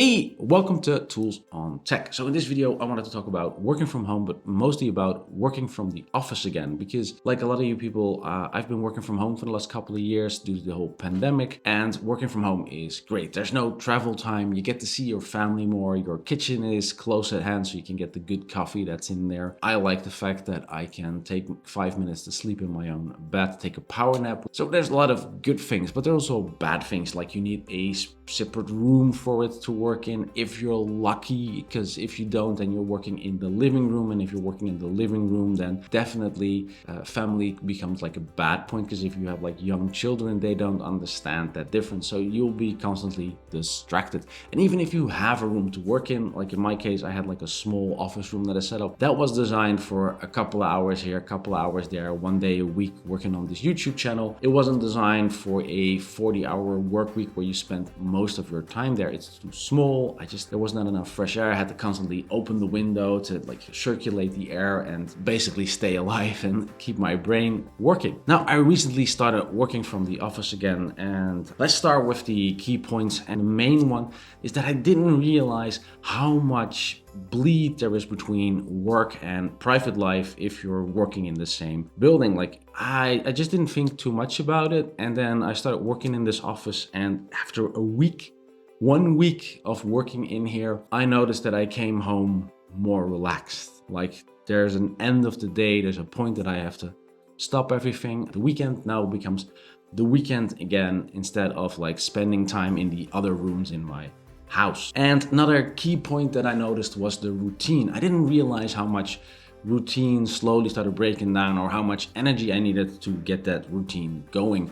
Hey, welcome to Tools on Tech. So in this video, I wanted to talk about working from home, but mostly about working from the office again, because like a lot of you people, I've been working from home for the last couple of years due to the whole pandemic, and working from home is great. There's no travel time. You get to see your family more. Your kitchen is close at hand, so you can get the good coffee that's in there. I like the fact that I can take 5 minutes to sleep in my own bed, take a power nap. So there's a lot of good things, but there are also bad things, like you need a separate room for it to work in if you're lucky, because if you don't, then you're working in the living room, and if you're working in the living room, then definitely family becomes like a bad point, because if you have like young children, they don't understand that difference, so you'll be constantly distracted. And even if you have a room to work in, like in my case, I had like a small office room that I set up that was designed for a couple of hours here, a couple of hours there, 1 day a week working on this YouTube channel. It wasn't designed for a 40-hour work week where you spend most of your time there. It's too small. There was not enough fresh air. I had to constantly open the window to like circulate the air and basically stay alive and keep my brain working. Now, I recently started working from the office again, and let's start with the key points. And the main one is that I didn't realize how much bleed there is between work and private life if you're working in the same building. Like I just didn't think too much about it, and then I started working in this office, and after a week, 1 week of working in here, I noticed that I came home more relaxed. Like there's an end of the day, there's a point that I have to stop everything. The weekend now becomes the weekend again, instead of like spending time in the other rooms in my house. And another key point that I noticed was the routine. I didn't realize how much routine slowly started breaking down, or how much energy I needed to get that routine going.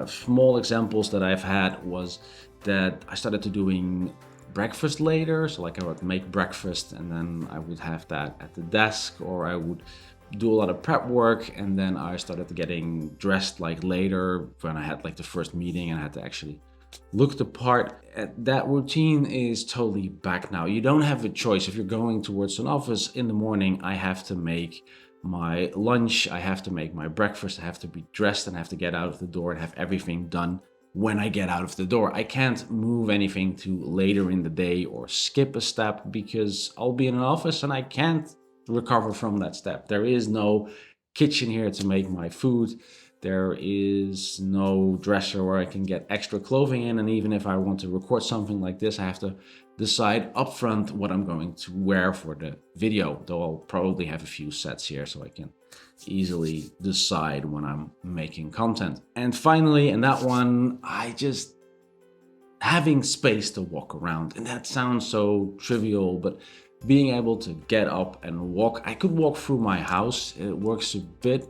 Small examples that I've had was that I started to doing breakfast later. So like I would make breakfast and then I would have that at the desk, or I would do a lot of prep work, and then I started getting dressed like later when I had like the first meeting and I had to actually look the part. That routine is totally back now. You don't have a choice. If you're going towards an office in the morning, I have to make my lunch, I have to make my breakfast, I have to be dressed, and I have to get out of the door and have everything done when I get out of the door. I can't move anything to later in the day or skip a step, because I'll be in an office and I can't recover from that step. There is no kitchen here to make my food. There is no dresser where I can get extra clothing in. And even if I want to record something like this, I have to decide upfront what I'm going to wear for the video, though I'll probably have a few sets here so I can easily decide when I'm making content. And finally, and that one, having space to walk around. And that sounds so trivial, but being able to get up and walk. I could walk through my house. It works a bit,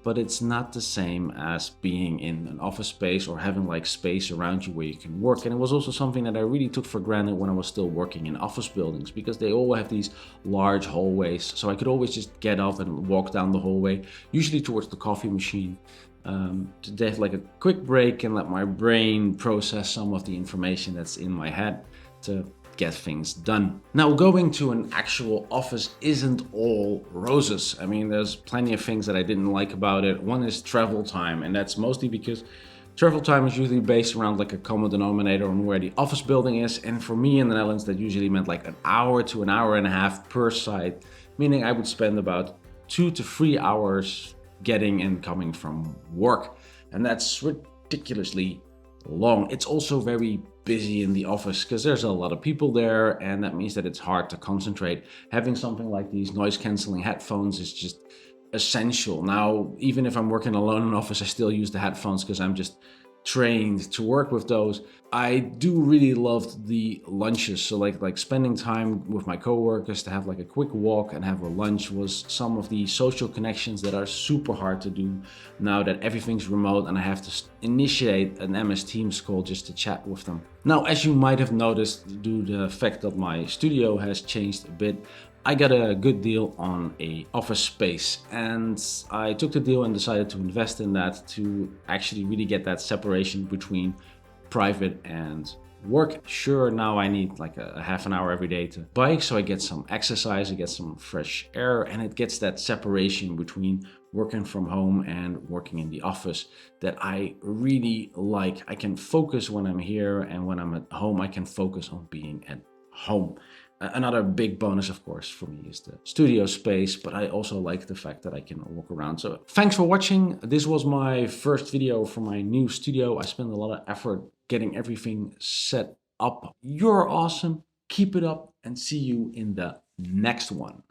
but it's not the same as being in an office space or having like space around you where you can work. And it was also something that I really took for granted when I was still working in office buildings, because they all have these large hallways. So I could always just get up and walk down the hallway, usually towards the coffee machine, to have like a quick break and let my brain process some of the information that's in my head to get things done. Now, going to an actual office isn't all roses. I mean, there's plenty of things that I didn't like about it. One is travel time, and that's mostly because travel time is usually based around like a common denominator on where the office building is. And for me in the Netherlands, that usually meant like an hour to an hour and a half per site, meaning I would spend about 2 to 3 hours getting and coming from work. And that's ridiculously long. It's also very busy in the office because there's a lot of people there, and that means that it's hard to concentrate. Having something like these noise cancelling headphones is just essential. Now, even if I'm working alone in an office, I still use the headphones because I'm just trained to work with those. I do really love the lunches. So like spending time with my coworkers to have like a quick walk and have a lunch was some of the social connections that are super hard to do now that everything's remote and I have to initiate an MS Teams call just to chat with them. Now, as you might have noticed, due to the fact that my studio has changed a bit, I got a good deal on a office space, and I took the deal and decided to invest in that to actually really get that separation between private and work. Sure, now I need like a half an hour every day to bike, so I get some exercise, I get some fresh air, and it gets that separation between working from home and working in the office that I really like. I can focus when I'm here, and when I'm at home, I can focus on being at home. Another big bonus, of course, for me is the studio space, but I also like the fact that I can walk around. So thanks for watching. This was my first video for my new studio. I spent a lot of effort getting everything set up. You're awesome. Keep it up, and see you in the next one.